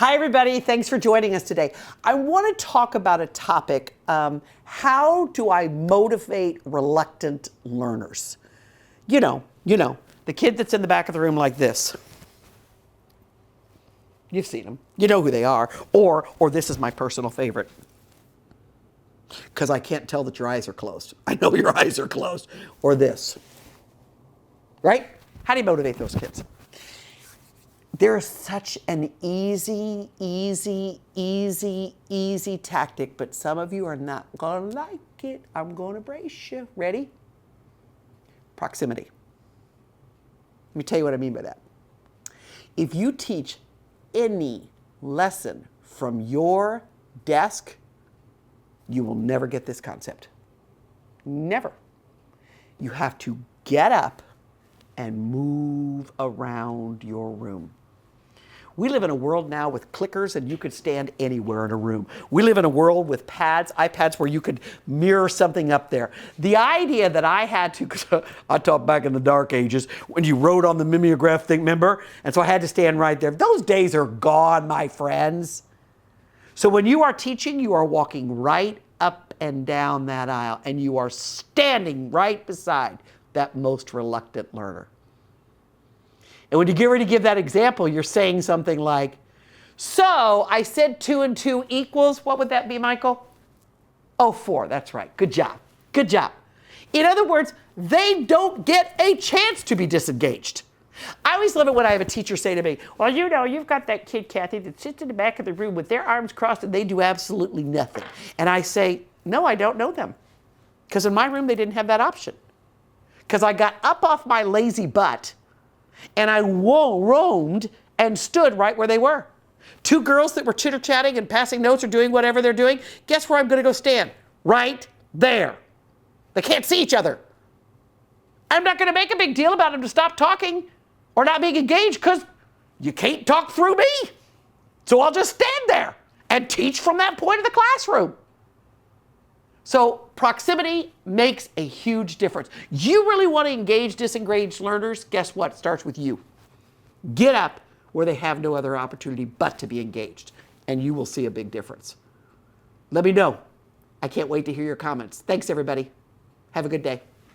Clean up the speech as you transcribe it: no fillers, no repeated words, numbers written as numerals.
Hi, everybody. Thanks for joining us today. I want to talk about a topic, how do I motivate reluctant learners? You know, the kid that's in the back of the room like this. You've seen them. You know who they are. Or this is my personal favorite. Because I can't tell that your eyes are closed. I know your eyes are closed. Or this. Right? How do you motivate those kids? There's such an easy tactic, but some of you are not going to like it. I'm going to brace you. Ready? Proximity. Let me tell you what I mean by that. If you teach any lesson from your desk, you will never get this concept. Never. You have to get up and move around your room. We live in a world now with clickers and you could stand anywhere in a room. We live in a world with pads, iPads, where you could mirror something up there. The idea that I had to, because I taught back in the dark ages, when you wrote on the mimeograph thing, remember? And so I had to stand right there. Those days are gone, my friends. So when you are teaching, you are walking right up and down that aisle, and you are standing right beside that most reluctant learner. And when you get ready to give that example, you're saying something like, so I said 2 and 2 equals, what would that be, Michael? Oh, 4, that's right. Good job. Good job. In other words, they don't get a chance to be disengaged. I always love it when I have a teacher say to me, well, you know, you've got that kid, Cathy, that sits in the back of the room with their arms crossed and they do absolutely nothing. And I say, no, I don't know them. Because in my room, they didn't have that option. Because I got up off my lazy butt and I roamed and stood right where they were. 2 girls that were chitter-chatting and passing notes or doing whatever they're doing, guess where I'm going to go stand? Right there. They can't see each other. I'm not going to make a big deal about them to stop talking or not being engaged because you can't talk through me. So I'll just stand there and teach from that point of the classroom. So proximity makes a huge difference. You really want to engage disengaged learners? Guess what? It starts with you. Get up where they have no other opportunity but to be engaged, and you will see a big difference. Let me know. I can't wait to hear your comments. Thanks, everybody. Have a good day.